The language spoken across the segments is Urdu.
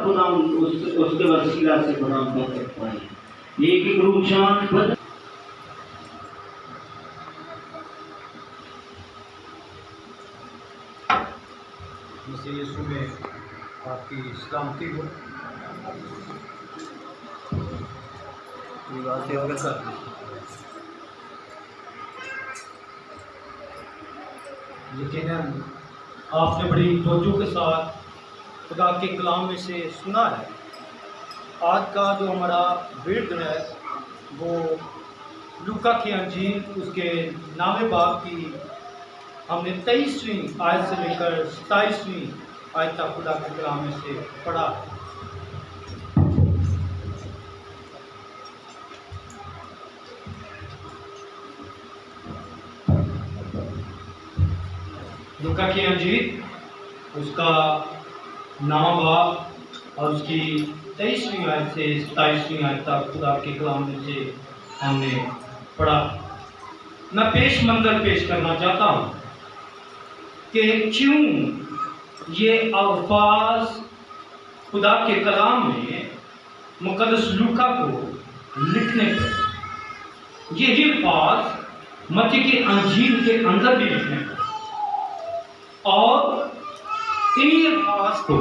خدا اس کے وسیلہ سے خدا برکت پائے. ایک ایک روح شان بدل. مسیح یسوع میں آپ کی سلامتی ہو. یہ باتیں اگر کر یقیناً آپ نے بڑی توجہ کے ساتھ خدا کے کلام میں سے سنا ہے. آج کا جو ہمارا ورد ہے وہ لوکا کی انجیل اس کے 9 باب کی ہم نے 23ویں آیت سے لے کر 27ویں آیت تک خدا کے کلام میں سے پڑھا ہے. لوکا کی انجیل اس کا 9 باب اور اس کی 23ویں آیت سے 27ویں آیت تک خدا کے کلام میں سے ہم نے پڑھا. میں پیش منظر پیش کرنا چاہتا ہوں کہ کیوں یہ الفاظ خدا کے کلام میں مقدس لوکا کو لکھنے پر یہی الفاظ متی کی انجیل کے اندر بھی لکھنے پر اور انہی الفاظ کو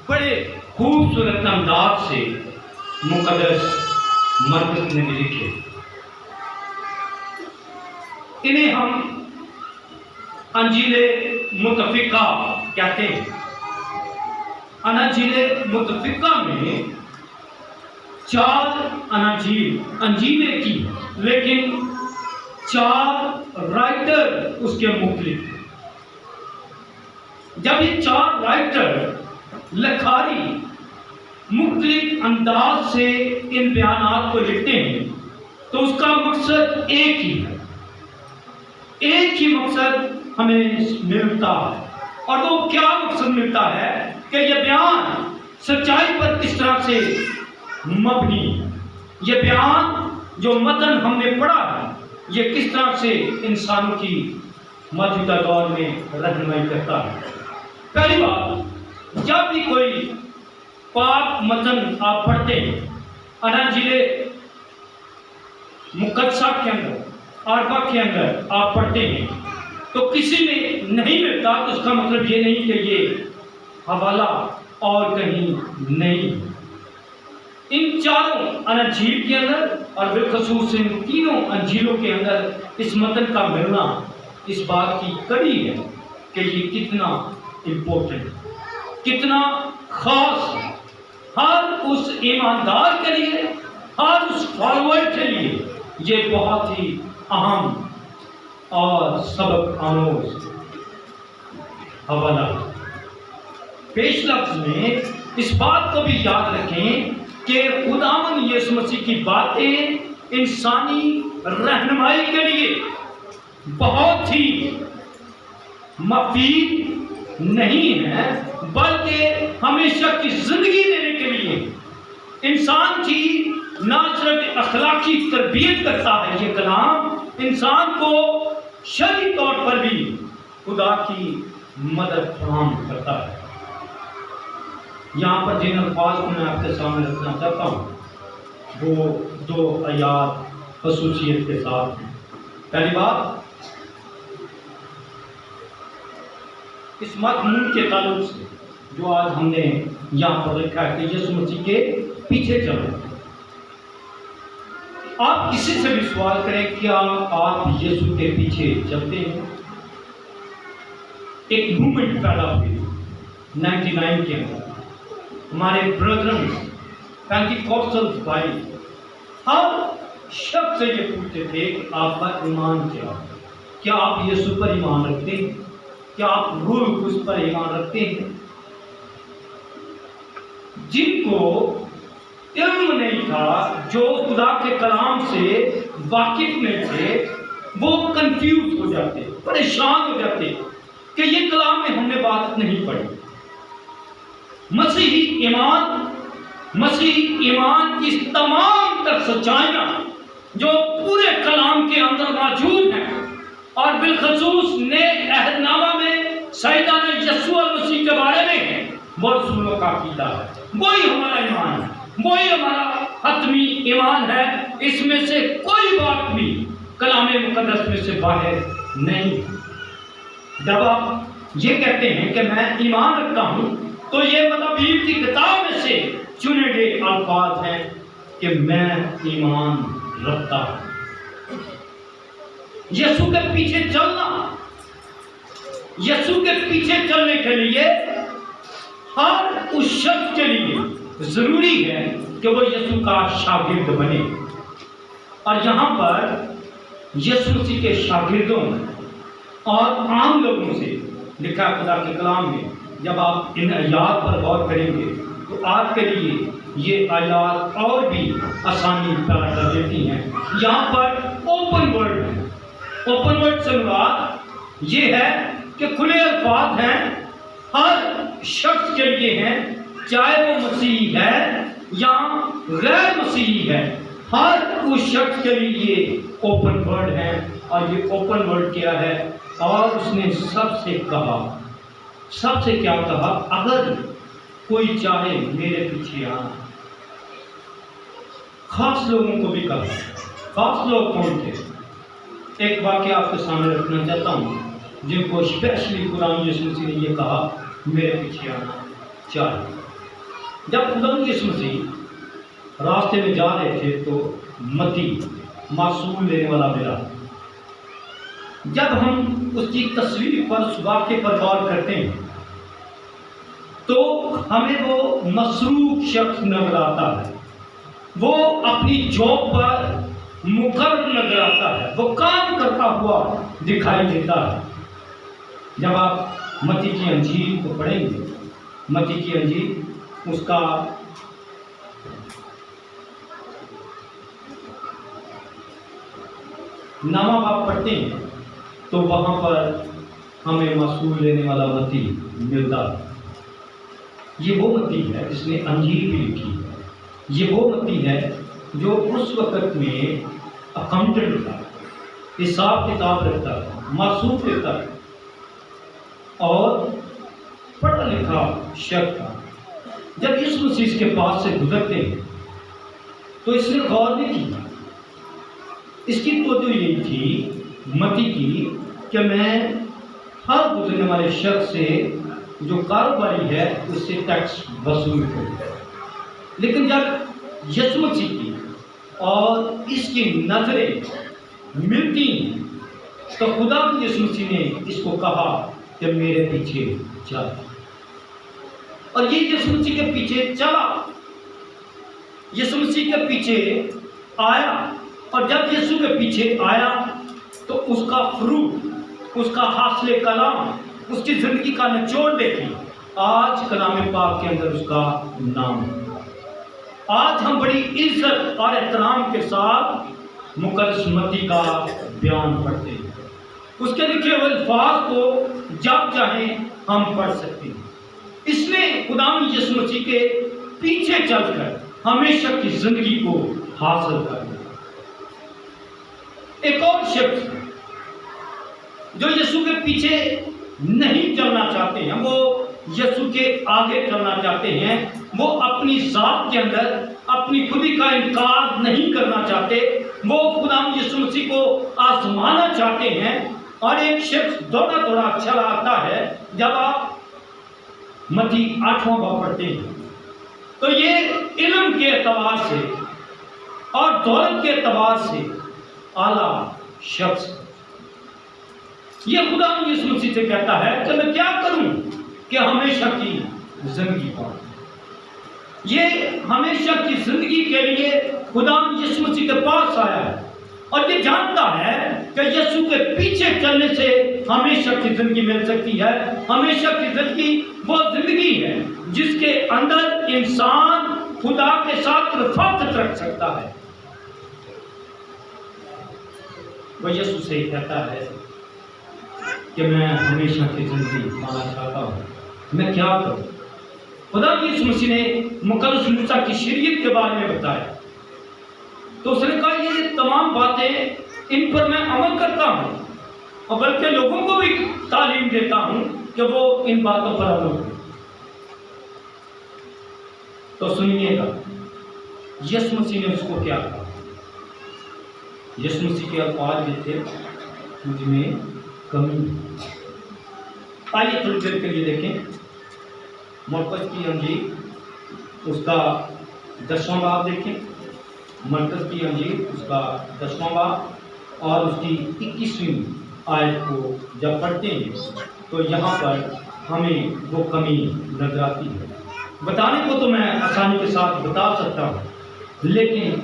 بڑے خوبصورت انداز سے مقدس مرکز نے لکھے. انہیں ہم انجیل متفقہ کہتے ہیں. انجیل متفقہ میں 4 انجیلیں کی لیکن 4 رائٹر اس کے مختلف ہیں. جب یہ 4 رائٹر لکھاری مختلف انداز سے ان بیانات کو لکھتے ہیں تو اس کا مقصد ایک ہی ہے. ایک ہی مقصد ہمیں ملتا ہے. اور وہ کیا مقصد ملتا ہے کہ یہ بیان سچائی پر کس طرح سے مبنی، یہ بیان جو متن ہم نے پڑھا ہے یہ کس طرح سے انسانوں کی موجودہ دور میں رہنمائی کرتا ہے. پہلی بات، جب بھی کوئی پاک متن آپ پڑھتے ہیں انجیل مقدسہ کے اندر، اربع کے اندر آپ پڑھتے ہیں تو کسی میں نہیں ملتا تو اس کا مطلب یہ نہیں کہ یہ حوالہ اور کہیں نہیں. ان 4 انجیل کے اندر اور بالخصوص ان 3 انجیلوں کے اندر اس متن کا ملنا اس بات کی کڑی ہے کہ یہ کتنا امپورٹنٹ، کتنا خاص ہے. ہر اس ایماندار کے لیے، ہر اس فالوور کے لیے یہ بہت ہی اہم اور سبق آموز حوالہ. پیش لفظ میں اس بات کو بھی یاد رکھیں کہ خداوند یسوع مسیح کی باتیں انسانی رہنمائی کے لیے بہت ہی مفید نہیں ہے بلکہ ہمیشہ کی زندگی دینے کے لیے انسان کی نہ صرف اخلاقی تربیت کرتا ہے. یہ کلام انسان کو شرعی طور پر بھی خدا کی مدد فراہم کرتا ہے. یہاں پر جن الفاظ کو میں آپ کے سامنے رکھنا چاہتا ہوں وہ 2 آیات خصوصیت کے ساتھ ہیں. پہلی بات، اس مضمون کے تعلق سے جو آج ہم نے یہاں پر لکھا ہے کہ یسوع مسیح کے پیچھے چلو. آپ کسی سے بھی سوال کریں کیا آپ یسوع کے پیچھے چلتے ہیں؟ ایک موومنٹ پیدا ہوئی 99 کے اندر. ہمارے برادرز پینٹیکوسٹل بھائی ہر شخص سے یہ پوچھتے تھے کہ آپ کا ایمان کیا آپ یسوع پر ایمان رکھتے ہیں؟ کیا آپ روح القدس پر ایمان رکھتے ہیں؟ جن کو علم نہیں تھا، جو خدا کے کلام سے واقف نہیں تھے، وہ کنفیوز ہو جاتے، پریشان ہو جاتے کہ یہ کلام میں ہم نے بات نہیں پڑھی. مسیحی ایمان کی تمام تر سچائیاں جو پورے کلام کے اندر موجود ہیں اور بالخصوص نئے عہد نامہ میں سیدنا یسوع مسیح کے بارے میں وہ رسولوں کا عقیدہ ہے، وہی ہمارا ایمان ہے، وہی ہمارا حتمی ایمان ہے۔ اس میں سے کوئی بات بھی کلام مقدس میں سے باہر نہیں۔ جب آپ یہ کہتے ہیں کہ میں ایمان رکھتا ہوں تو یہ مطابیل کی کتاب میں سے چنے گئے الفاظ ہیں کہ میں ایمان رکھتا ہوں۔ یسوع کے پیچھے چلنا، یسوع کے پیچھے چلنے کے لیے ہر اس شخص کے لیے ضروری ہے کہ وہ یسوع کا شاگرد بنے۔ اور یہاں پر یسوع مسیح کے شاگردوں اور عام لوگوں سے لکھا خدا کے کلام میں، جب آپ ان آیات پر غور کریں گے تو آپ کے لیے یہ آیات اور بھی آسانی پیدا کر دیتی ہیں۔ یہاں پر اوپن ورڈ ہے، اوپن ورڈ سے مراد یہ ہے کہ کھلے الفاظ ہیں، ہر شخص کے لیے ہیں، چاہے وہ مسیحی ہے یا غیر مسیحی ہے، ہر اس شخص کے لیے یہ اوپن ورڈ ہے۔ اور یہ اوپن ورڈ کیا ہے؟ اور اس نے سب سے کہا، سب سے کیا کہا؟ اگر کوئی چاہے میرے پیچھے آنا۔ خاص لوگوں کو بھی کہا۔ خاص لوگ کون تھے؟ ایک واقعہ آپ کے سامنے رکھنا چاہتا ہوں جن کو اسپیشلی قرآن یسوع مسیح نے یہ کہا میرے پیچھے آنا چاہیے۔ جب قرآن یسوع مسیح راستے میں جا رہے تھے تو متی معصوم لینے والا ملا۔ جب ہم اس کی تصویر پر، اس واقعے پر غور کرتے ہیں تو ہمیں وہ مصروف شخص نظر آتا ہے، وہ اپنی جاب پر مقرر نظر آتا ہے، وہ کام کرتا ہوا دکھائی دیتا ہے۔ جب آپ متی کی انجیل کو پڑھیں گے، متی کی انجیل اس کا نامہ باب پڑھتے ہیں تو وہاں پر ہمیں معصوم لینے والا متی ملتا ہے۔ یہ وہ متی ہے جس نے انجیل بھی لکھی ہے، یہ وہ متی ہے جو اس وقت میں اکاؤنٹنٹ تھا، حساب کتاب رکھتا تھا، معصوم رہتا تھا اور پڑھا لکھا شخص تھا۔ جب اس مسیح کے پاس سے گزرتے ہیں تو اس نے غور نہیں کیا، اس کی توجہ یہی تھی متی کی کہ میں ہر گزرنے والے شخص سے جو کاروباری ہے اس سے ٹیکس وصول کروں۔ لیکن جب یسوع مسیح کی اور اس کی نظریں ملتی تو خدا یسوع مسیح نے اس کو کہا کہ میرے پیچھے چل، اور یہ یسوع مسیح کے پیچھے چلا، یسوع مسیح کے پیچھے آیا۔ اور جب یسوع کے پیچھے آیا تو اس کا فروٹ، اس کا حاصل کلام، اس کی زندگی کا نچوڑ دیکھیں۔ آج کلام پاک کے اندر اس کا نام ہے۔ آج ہم بڑی عزت اور احترام کے ساتھ مقدس متی کا بیان پڑھتے ہیں، اس کے لکھے ہوئے الفاظ کو جب چاہیں ہم پڑھ سکتے ہیں۔ اس نے خدا یسوع مسیح کے پیچھے چل کر ہمیشہ کی زندگی کو حاصل کر لیا۔ ایک اور شخص جو یسوع کے پیچھے نہیں چلنا چاہتے ہیں، وہ یسوع کے آگے چلنا چاہتے ہیں، وہ اپنی ذات کے اندر اپنی خودی کا انکار نہیں کرنا چاہتے، وہ خدا یسوع مسیح کو آزمانا چاہتے ہیں۔ اور ایک شخص دوڑا دوڑا چلا آتا ہے۔ جب آپ متی 8واں باب پڑھتے ہیں تو یہ علم کے اعتبار سے اور دولت کے اعتبار سے اعلیٰ شخص، یہ خدا یسوع مسیح سے کہتا ہے کہ میں کیا کروں کہ ہمیشہ کی زندگی پاؤں۔ یہ ہمیشہ کی زندگی کے لیے خدا یسوع مسیح کے پاس آیا ہے اور یہ جانتا ہے کہ یسوع کے پیچھے چلنے سے ہمیشہ کی زندگی مل سکتی ہے۔ ہمیشہ کی زندگی وہ زندگی ہے جس کے اندر انسان خدا کے ساتھ رفاقت رکھ سکتا ہے۔ وہ یسوع سے کہتا ہے کہ میں ہمیشہ کی زندگی پانا چاہتا ہوں، میں کیا کروں؟ خدا یسوع مسیح نے مقدس موسیٰ کی شریعت کے بارے میں بتایا تو اس نے کہا یہ تمام باتیں ان پر میں عمل کرتا ہوں، اور بلکہ لوگوں کو بھی تعلیم دیتا ہوں کہ وہ ان باتوں پر عمل کریں۔ تو سنیے گا یسوع مسیح نے اس کو کیا کہا۔ یسوع مسیح کے الفاظ یہ تھے، مجھ میں کمی ہے۔ آئیے تھوڑی دیر کے لیے دیکھیں مرکز کی انجیل اس کا 10واں باب دیکھیں، مرکز کی انجیل اس کا 10واں باب اور اس کی 21ویں آیت کو جب پڑھتے ہیں تو یہاں پر ہمیں وہ کمی نظر آتی ہے۔ بتانے کو تو میں آسانی کے ساتھ بتا سکتا ہوں، لیکن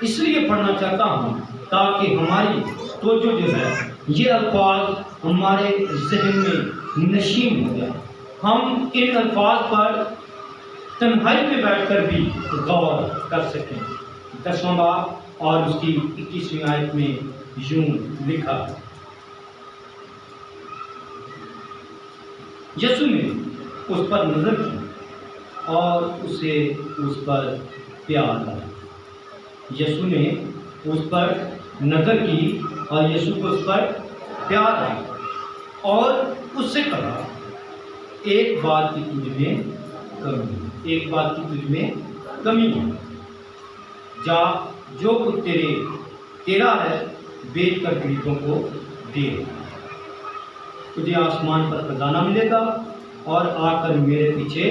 اس لیے پڑھنا چاہتا ہوں تاکہ ہماری توجہ جو ہے یہ الفاظ ہمارے ذہن میں نشین ہو جائے، ہم ان الفاظ پر تنہائی میں بیٹھ کر بھی غور کر سکیں۔ 10واں باب اور اس کی 21ویں آیت میں یوں لکھا، یسوع نے اس پر نظر کی اور اسے اس پر پیار آیا۔ یسوع نے اس پر نظر کی اور یسوع کو اس پر پیار آیا اور اس سے کہا، ایک بات کی تجھ میں کمی ہے، ایک بات کی تجھ میں کمی ہے، جا جو کچھ تیرا ہے بیچ کر غریبوں کو دے، تجھے آسمان پر خزانہ ملے گا، اور آ کر میرے پیچھے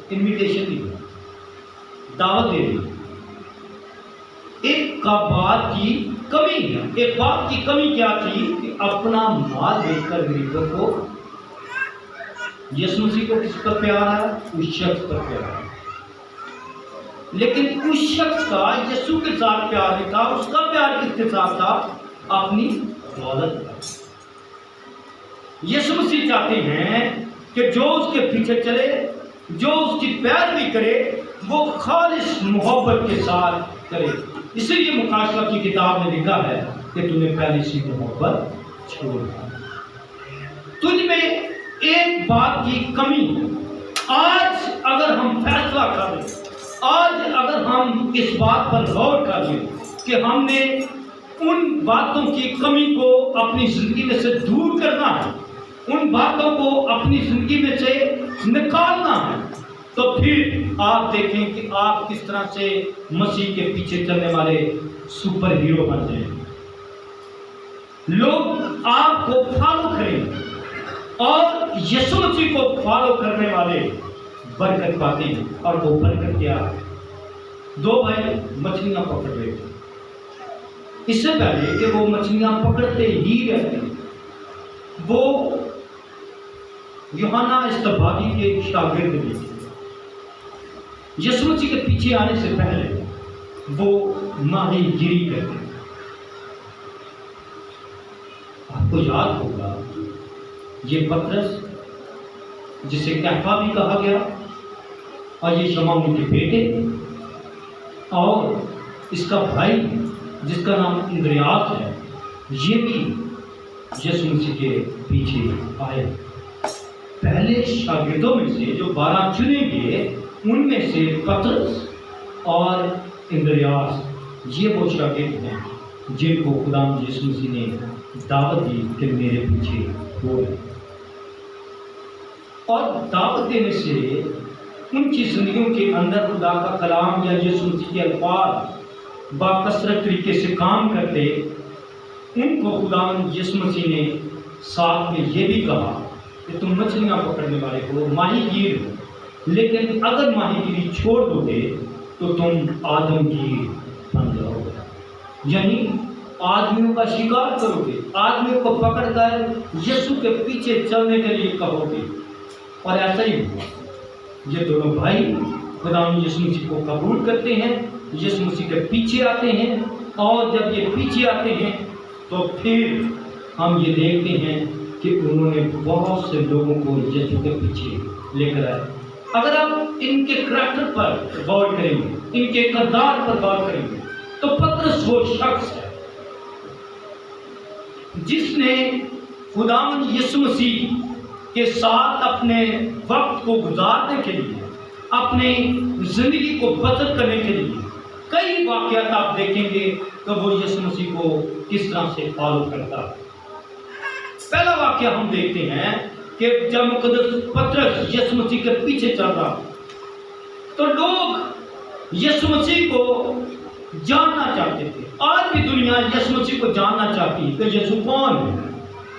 انویٹیشن دی، دعوت دے دی۔ ایک بات کی کمی ہے، ایک بات کی کمی کیا تھی کہ اپنا مال بیچ کر غریبوں کو۔ یسوع مسیح کو کس پر پیار ہے؟ اس شخص پر پیار ہے، لیکن اس شخص کا یسوع کے ساتھ پیار نہیں تھا، اس کا پیار کس کے ساتھ تھا؟ اپنی دولت کا۔ یسوع مسیح چاہتے ہیں کہ جو اس کے پیچھے چلے، جو اس کی پیروی کرے، وہ خالص محبت کے ساتھ کرے۔ اسی لیے مکاشفہ کی کتاب میں لکھا ہے کہ تو نے پہلی سی محبت چھوڑ دی۔ تجھ میں ایک بات کی کمی ہے۔ آج اگر ہم فیصلہ کر لیں، آج اگر ہم اس بات پر غور کر لیں کہ ہم نے ان باتوں کی کمی کو اپنی زندگی میں سے دور کرنا ہے، ان باتوں کو اپنی زندگی میں سے نکالنا ہے، تو پھر آپ دیکھیں کہ آپ کس طرح سے مسیح کے پیچھے چلنے والے سپر ہیرو بن جائیں۔ لوگ آپ کو فالو کریں اور یسوع مسیح کو فالو کرنے والے برکت پاتے ہیں۔ اور وہ برکت کیا ہے؟ دو بھائی مچھلیاں پکڑ رہے تھے، اس سے پہلے کہ وہ مچھلیاں پکڑتے ہی رہتے، وہ یوحنا اصطباغی کے ایک شاگرد بھی تھے۔ یسوع مسیح کے پیچھے آنے سے پہلے وہ ماہی گیری کرتے۔ آپ کو یاد ہوگا یہ پترس جسے کیفا بھی کہا گیا، اور یہ شمعون کے بیٹے، اور اس کا بھائی جس کا نام اندریاس ہے، یہ بھی یسوع مسیح کے پیچھے آئے۔ پہلے شاگردوں میں سے جو 12 چنے گئے، ان میں سے پترس اور اندریاس یہ وہ شاگرد ہیں جن کو خدا یسوع مسیح نے دعوت دی کہ میرے پیچھے ہو۔ اور دعوت دینے سے ان کی زندگیوں کے اندر خدا کا کلام یا یسوع مسیح کے الفاظ باکثرت طریقے سے کام کرتے، ان کو خدا یسوع مسیح نے ساتھ میں یہ بھی کہا کہ تم مچھلیاں پکڑنے والے ہو، ماہی گیر ہو، لیکن اگر ماہی گیری چھوڑ دو گے تو تم آدم گیر بن جاؤ گے، یعنی آدمیوں کا شکار کرو گے، آدمیوں کو پکڑ کر یسوع کے پیچھے چلنے کے لیے کہو گے۔ اور ایسا ہی ہوا، یہ دونوں بھائی خدا یسوع مسیح کو قبول کرتے ہیں، یسوع مسیح کے پیچھے آتے ہیں، اور جب یہ پیچھے آتے ہیں تو پھر ہم یہ دیکھتے ہیں کہ انہوں نے بہت سے لوگوں کو یسوع کے پیچھے لے کر آئے۔ اگر آپ ان کے کریکٹر پر غور کریں گے، ان کے کردار پر غور کریں گے، تو پترس وہ شخص ہے جس نے خداوند یسوع مسیح کے ساتھ اپنے وقت کو گزارنے کے لیے، اپنے زندگی کو بسر کرنے کے لیے کئی واقعات آپ دیکھیں گے کہ وہ یسوع مسیح کو کس طرح سے فالو کرتا ہے۔ پہلا واقعہ ہم دیکھتے ہیں کہ جب مقدس پترس یسوع مسیح کے پیچھے چل رہا تو لوگ یسوع مسیح کو جاننا چاہتے تھے. آج بھی دنیا یسوع مسیح کو جاننا چاہتی ہے کہ یسوع کون ہے.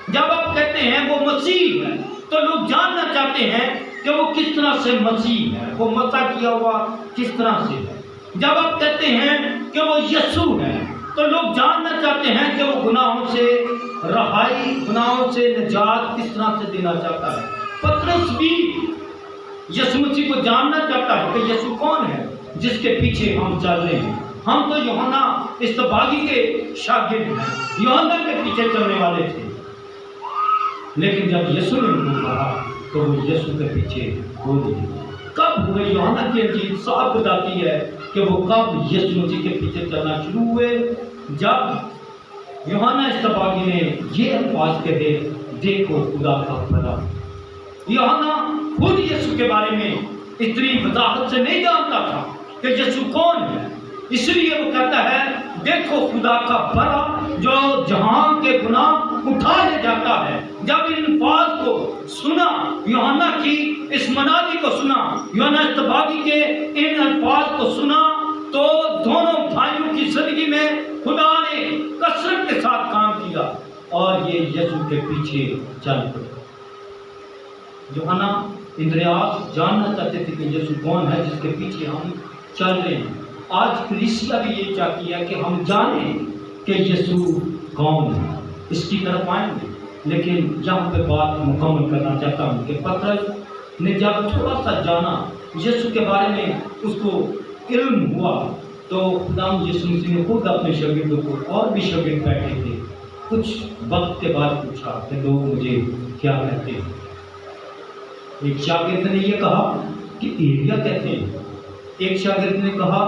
جب آپ کہتے ہیں وہ مسیح ہے تو لوگ جاننا چاہتے ہیں کہ وہ کس طرح سے مسیح ہے, وہ مسح کیا ہوا کس طرح سے ہے. جب آپ کہتے ہیں کہ وہ یسوع ہے تو لوگ جاننا چاہتے ہیں کہ وہ گناہوں سے رہائی, گناہوں سے نجات کس طرح سے دینا چاہتا ہے. پترس بھی یسوع مسیح کو جاننا چاہتا ہے کہ یسوع کون ہے جس کے پیچھے ہم چل رہے ہیں. ہم تو یوحنا اصطباغی کے شاگرد ہیں, یوحنا کے پیچھے چلنے والے تھے. لیکن جب یسوع نے ان کو کہا تو وہ یسوع کے پیچھے ہو گئے. کب ہوئے؟ یوحنا کی انجیل صاف بتاتی ہے کہ وہ کب یسوع مسیح کے پیچھے چلنا شروع ہوئے. جب یوحنا اصطباغی نے یہ الفاظ کہے, دیکھو خدا کا بھلا. یوحنا خود یسوع کے بارے میں اتنی وضاحت سے نہیں جانتا تھا کہ یسوع کون ہے, اس لیے وہ کہتا ہے دیکھو خدا کا بھلا جو جہان کے گناہ اٹھا لے جاتا ہے. جب ان الفاظ کو سنا, یوحنا کی اس منادی کو سنا, یوحنا اصطباغی کے ان الفاظ کو سنا, تو دونوں بھائیوں کی زندگی میں خدا نے کثرت کے ساتھ کام کیا اور یہ یسوع کے پیچھے چل پڑے. یوحنا اندریاس جاننا چاہتے تھے کہ یسوع کون ہے جس کے پیچھے ہم چل رہے ہیں. آج کلیسیا بھی یہ چاہتی ہے کہ ہم جانیں کہ یسوع کون ہے, اس کی طرف آئیں گے. لیکن یہاں پہ بات مکمل کرنا چاہتا ہوں کہ پترس نے جب تھوڑا سا جانا یسوع کے بارے میں, اس کو علم ہوا, تو خدا یسوع مسیح نے خود اپنے شاگردوں کو, اور بھی شاگرد بیٹھے تھے, کچھ وقت کے بعد پوچھا کہ لوگ مجھے کیا کہتے ہیں. ایک شاگرد نے یہ کہا کہ ایلیا کہتے ہیں, ایک شاگرد نے کہا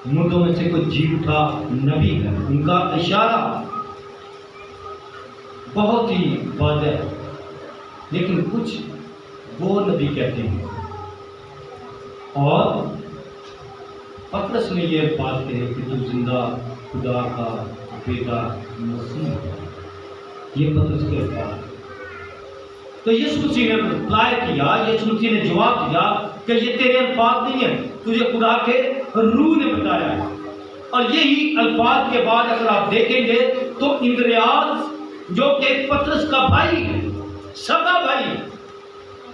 مردوں میں سے کوئی جی اٹھا نبی ہے. ان کا اشارہ بہت ہی واضح ہے, لیکن کچھ وہ نبی کہتے ہیں. اور پترس نے یہ بات کہی کہ تو زندہ خدا کا بیٹا مسیح ہے. یہ پترس کے الفاظ. تو یسوع مسیح نے رپلائی کیا, یسوع مسیح نے جواب دیا کہ یہ تیرے الفاظ نہیں ہیں, تجھے خدا کے روح نے بتایا. اور یہی الفاظ کے بعد اگر آپ دیکھیں گے تو اندریاس جو کہ پترس کا بھائی ہے, سگا بھائی,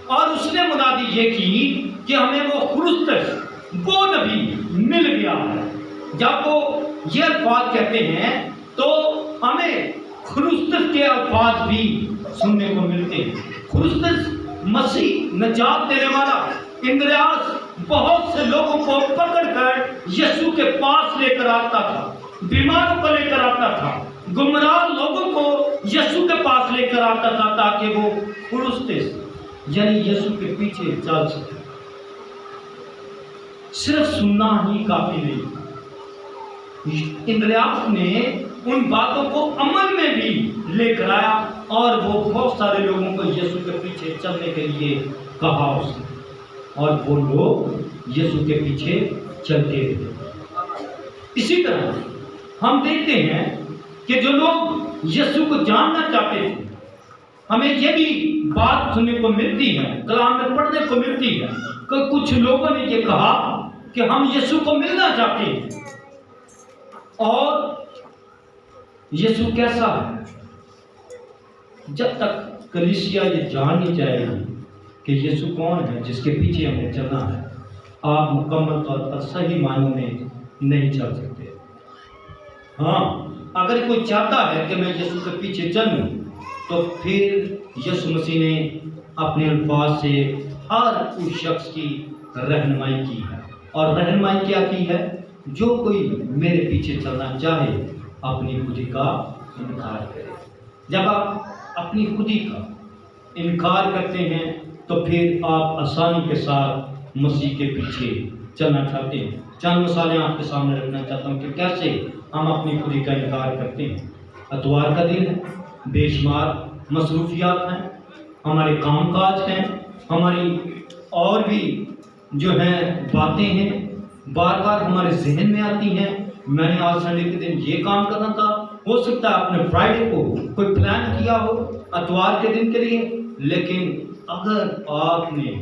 اور اس نے منادی یہ کی کہ ہمیں وہ خرستس وہ نبی مل گیا ہے. جب وہ یہ الفاظ کہتے ہیں تو ہمیں خرستس کے الفاظ بھی سننے کو ملتے ہیں. خرستس مسیح نجات دینے والا. اندریاس بہت سے لوگوں کو پکڑ کر یسوع کے پاس لے کر آتا تھا, بیماروں کو لے کر آتا تھا, گمراہ لوگوں کو یسوع کے پاس لے کر آتا تھا تاکہ وہ خرستس یعنی یسوع کے پیچھے چل سکے. صرف سننا ہی کافی نہیں. اندریاس نے ان باتوں کو عمل میں بھی لے کر آیا اور وہ بہت سارے لوگوں کو یسوع کے پیچھے چلنے کے لیے کہا اس نے, اور وہ لوگ یسوع کے پیچھے چلتے رہے. اسی طرح ہم دیکھتے ہیں کہ جو لوگ یسوع کو جاننا چاہتے تھے, ہمیں یہ بھی بات سننے کو ملتی ہے, کلام میں پڑھنے کو ملتی ہے کہ کچھ لوگوں نے یہ کہا کہ ہم یسوع کو ملنا چاہتے ہیں. اور یسوع کیسا ہے؟ جب تک کلیسیا یہ جان نہیں جائے گی کہ یسوع کون ہے جس کے پیچھے ہمیں چلنا ہے, آپ مکمل طور پر صحیح معنوں میں نہیں چل سکتے. ہاں, اگر کوئی چاہتا ہے کہ میں یسوع کے پیچھے چلوں تو پھر یسوع مسیح نے اپنے الفاظ سے ہر اس شخص کی رہنمائی کی ہے. اور رہنمائی کیا کی ہے؟ جو کوئی میرے پیچھے چلنا چاہے اپنی خودی کا انکار کرے. جب آپ اپنی خودی کا انکار کرتے ہیں تو پھر آپ آسانی کے ساتھ مسیح کے پیچھے چلنا چاہتے ہیں. چند مثالیں آپ کے سامنے رکھنا چاہتا ہوں کہ کیسے ہم اپنی خودی کا انکار کرتے ہیں. اتوار کا دن ہے, بے شمار مصروفیات ہیں, ہمارے کام کاج ہیں, ہماری اور بھی جو ہیں باتیں ہیں, بار بار ہمارے ذہن میں آتی ہیں. میں نے آج سنڈے کے دن یہ کام کرنا تھا, ہو سکتا ہے آپ نے فرائیڈے کو کوئی پلان کیا ہو اتوار کے دن کے لیے, لیکن اگر آپ نے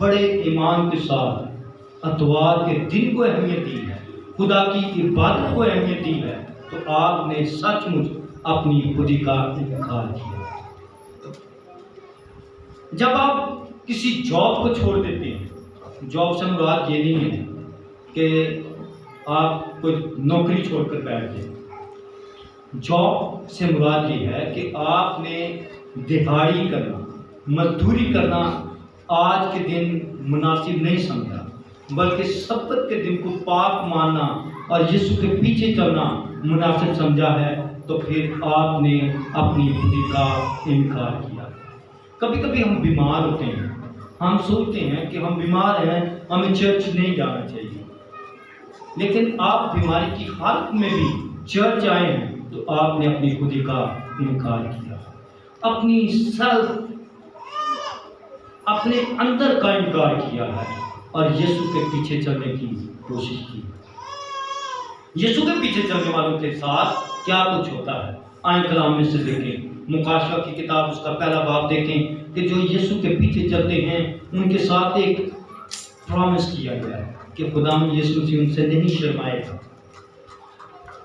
بڑے ایمان کے ساتھ اتوار کے دن کو اہمیت دی ہے، خدا کی عبادت کو اہمیت دی ہے، تو آپ نے سچ مچ اپنی خودی کا انکار کیا۔ جب آپ کسی جاب کو چھوڑ دیتے ہیں، جاب سے مراد یہ نہیں ہے کہ آپ کوئی نوکری چھوڑ کر بیٹھ جائیں، جاب سے مراد یہ ہے کہ آپ نے دہاڑی کرنا، مزدوری کرنا آج کے دن مناسب نہیں سمجھا، بلکہ سبت کے دن کو پاک ماننا اور یسوع کے پیچھے چلنا مناسب سمجھا ہے، تو پھر آپ نے اپنی خودی کا انکار کیا۔ کبھی کبھی ہم بیمار ہوتے ہیں، ہم سوچتے ہیں کہ ہم بیمار ہیں، ہمیں چرچ نہیں جانا چاہیے، لیکن آپ بیماری کی حالت میں بھی چرچ آئے ہیں تو آپ نے اپنی خودی کا انکار کیا، اپنی اپنے اندر کا انکار کیا ہے اور یسوع کے پیچھے چلنے کی کوشش کی۔ یسوع کے پیچھے چلنے والوں کے ساتھ کیا کچھ ہوتا ہے، آئیں کلام میں سے دیکھیں، مکاشفہ کی کتاب اس کا پہلا باب دیکھیں کہ جو یسوع کے پیچھے چلتے ہیں ان کے ساتھ ایک پرامس کیا گیا ہے کہ خدا یسوع مسیح ان سے نہیں شرمائے گا۔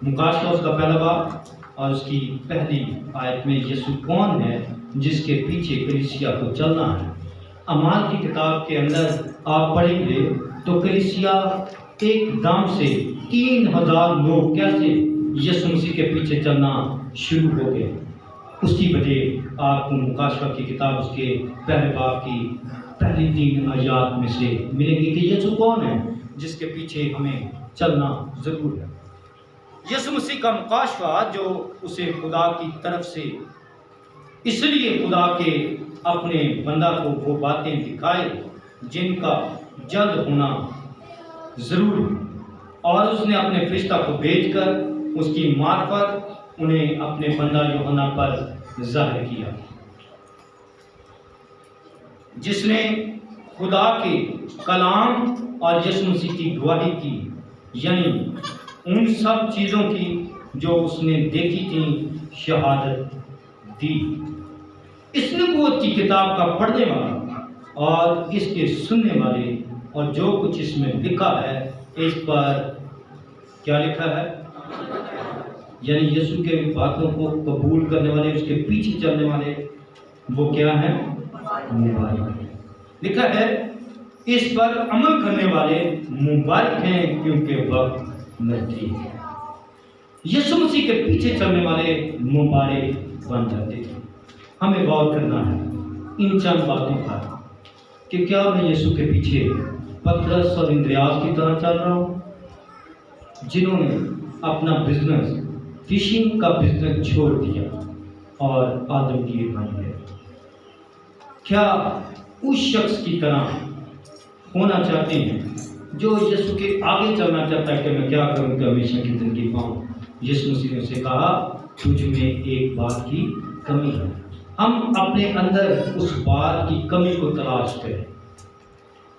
مکاشفہ اس کا پہلا باب اور اس کی پہلی آیت میں یسوع کون ہے جس کے پیچھے کلیسیا کو چلنا ہے۔ اعمال کی کتاب کے اندر آپ پڑھیں گے تو کلیسیا ایک دم سے 3000 لوگ کیسے یسوع مسیح کے پیچھے چلنا شروع ہو گئے۔ اس کی وجہ آپ کو مکاشفہ کی کتاب اس کے پہلے باب کی پہلی 3 آیات میں سے ملے گی کہ یسوع کون ہے جس کے پیچھے ہمیں چلنا ضرور ہے۔ یسوع مسیح کا مکاشفہ جو اسے خدا کی طرف سے اس لیے خدا کے اپنے بندہ کو وہ باتیں دکھائے جن کا جلد ہونا ضرور ہے، اور اس نے اپنے فرشتہ کو بھیج کر اس کی معرفت انہیں اپنے بندہ یوحنا پر ظاہر کیا، جس نے خدا کے کلام اور یسوع مسیح کی گواہی کی، یعنی ان سب چیزوں کی جو اس نے دیکھی تھی شہادت دی۔ اس نبوت کی کتاب کا پڑھنے والا اور اس کے سننے والے اور جو کچھ اس میں لکھا ہے اس پر کیا لکھا ہے، یعنی یسوع کے باتوں کو قبول کرنے والے، اس کے پیچھے چلنے والے، وہ کیا ہیں؟ مبارک۔ لکھا ہے اس پر عمل کرنے والے مبارک ہیں کیونکہ وقت نزدیک ہے۔ یسوع مسیح کے پیچھے چلنے والے مبارک بن جاتے ہیں۔ ہمیں غور کرنا ہے ان چند باتوں پر کہ کیا میں یسوع کے پیچھے پترس اور اندریاس کی طرح چل رہا ہوں جنہوں نے اپنا بزنس، فشنگ کا بزنس چھوڑ دیا اور آدمگیر بن گئے؟ کیا اس شخص کی طرح ہونا چاہتے ہیں جو یسوع کے آگے چلنا چاہتا ہے کہ میں کیا کروں کہ ہمیشہ کی زندگی پاؤں؟ یسوع مسیح نے اسے کہا تجھ میں ایک بات کی کمی ہے۔ ہم اپنے اندر اس بات کی کمی کو تلاش کریں۔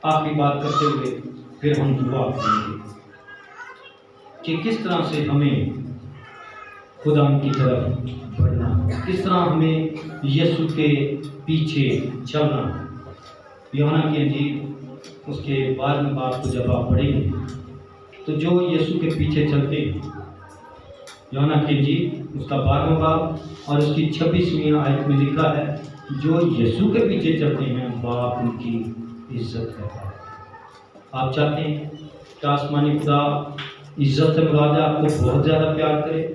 آخری بات کرتے ہوئے پھر ہم دعا کریں گے کہ کس طرح سے ہمیں خدا کی طرف بڑھنا، کس طرح ہمیں یسوع کے پیچھے چلنا۔ یوحنا کی انجیل اس کے 12ویں باب کو جب آپ پڑھیں گے تو جو یسوع کے پیچھے چلتے ہیں، یوحنا کی انجیل اس کا 12واں باب اور اس کی 26ویں آیت میں لکھا ہے جو یسوع کے پیچھے چلتے ہیں باپ ان کی عزت کرتا ہے۔ آپ چاہتے ہیں کہ آسمانی خدا عزت سے مراد ہے آپ کو بہت زیادہ پیار کرے؟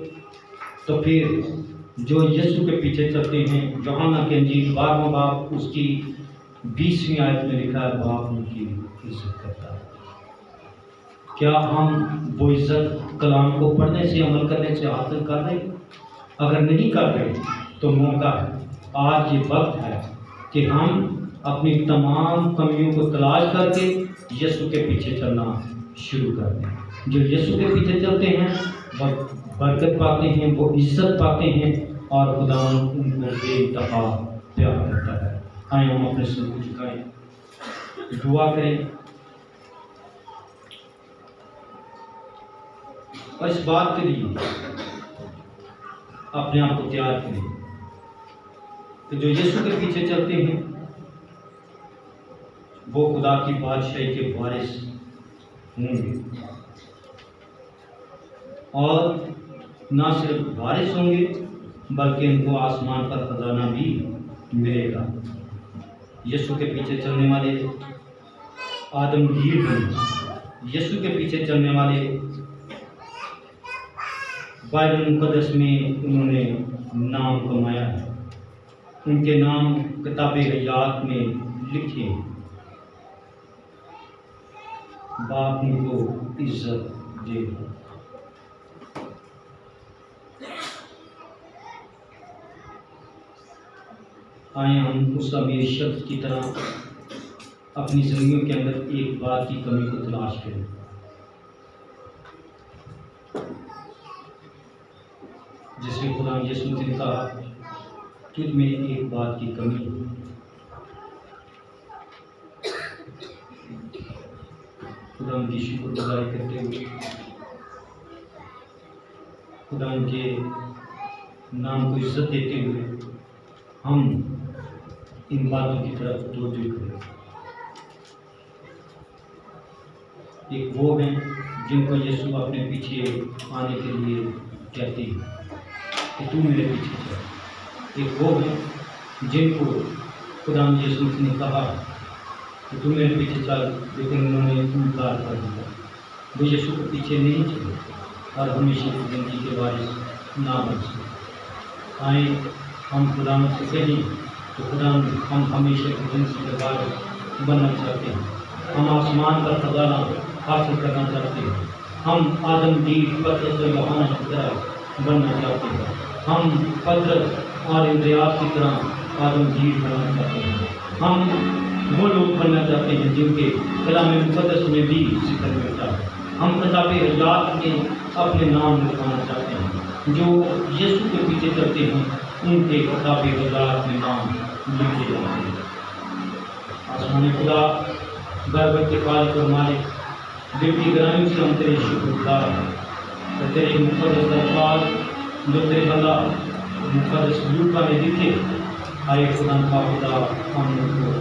تو پھر جو یسوع کے پیچھے چلتے ہیں، یوحنا کی انجیل 12واں باب اس کی 20ویں آیت میں لکھا ہے باپ ان کی عزت کرتا ہے۔ کیا ہم وہ عزت کلام کو پڑھنے سے، عمل کرنے سے حاصل کر رہے ہیں؟ اگر نہیں کر رہے تو موقع ہے، آج یہ وقت ہے کہ ہم اپنی تمام کمیوں کو تلاش کر کے یسوع کے پیچھے چلنا شروع کر دیں۔ جو یسوع کے پیچھے چلتے ہیں وہ برکت پاتے ہیں، وہ عزت پاتے ہیں اور خدا ان کو بے انتہا پیار کرتا ہے۔ آئیں ہم اپنے سر کو جھکائیں، دعا کریں اور اس بات کے لیے اپنے آپ کو تیار کریں کہ جو یسوع کے پیچھے چلتے ہیں وہ خدا کی بادشاہی کے وارث ہوں گے، اور نہ صرف وارث ہوں گے بلکہ ان کو آسمان کا خزانہ بھی ملے گا۔ یسوع کے پیچھے چلنے والے آدمگیر بنے، یسوع کے پیچھے چلنے والے بائبل مقدس میں انہوں نے نام کمایا ہے، ان کے نام کتاب حیات میں لکھے ہیں۔ باپ ان کو عزت دے گا۔ آئیں ہم اس امیر شخص کی طرح اپنی زندگیوں کے اندر ایک بات کی کمی کو تلاش کریں، جس میں خدا یسوع نے کہا تجھ میں ایک بات کی کمی ہے۔ خدا کی شکر گزاری کرتے ہوئے، خدا کے نام کو عزت دیتے ہوئے ہم ان باتوں کی طرف توجہ کریں۔ ایک وہ ہیں جن کو یسوع اپنے پیچھے آنے کے لیے کہتے ہیں کہ تو میرے پیچھے چل۔ ایک وہ ہیں جن کو خدا یسوع نے کہا کہ تو میرے پیچھے چل، لیکن انہوں نے انکار کر دیا، وہ یسوع کے پیچھے نہیں چلے اور ہمیشہ کی زندگی کے وارث نہ بن سکے۔ آئیں ہم خدا سے کہیں تو خدا ہم ہمیشہ کی زندگی کے وارث بننا چاہتے ہیں، ہم آسمان کا خزانہ حاصل کرنا چاہتے ہیں، ہم آدمگیر پطرس و یوحنا کی طرح بننا چاہتے ہیں، ہم پطرس اور اندریاس کی طرح آدمگیر بننا چاہتے ہیں، ہم وہ لوگ بننا چاہتے ہیں جن کے کلام مقدس میں بھی ذکر ملتا ہے، ہم کتاب حیات میں اپنے نام لکھوانا چاہتے ہیں، جو یسوع کے پیچھے چلتے ہیں ان کے کتاب حیات میں نام لکھے جاتے ہیں۔ آسمانی خدا، برکت کے خالق اور مالک، بیٹی گرامی سے ہم تیرے شکر گزار ہیں کہ تیرے مقدس الفاظ جو تیرے بندہ مقدس لوکا نے لکھے، آئے خدا کا خدا ہم ان کو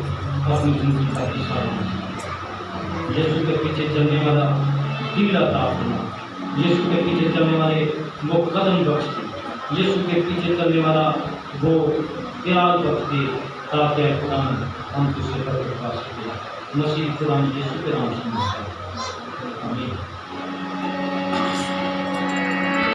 اپنی زندگی کا حصہ بنا۔ یسوع کے پیچھے چلنے والا دل عطا فرما، یسوع کے پیچھے چلنے والے وہ قدم بخش دے، یسوع کے پیچھے چلنے والا وہ پیار بخش دے، تاکہ خدا ہم تجھ سے برکت پا سکیں۔ مسیح خدا یسوع کے نام سے آمین۔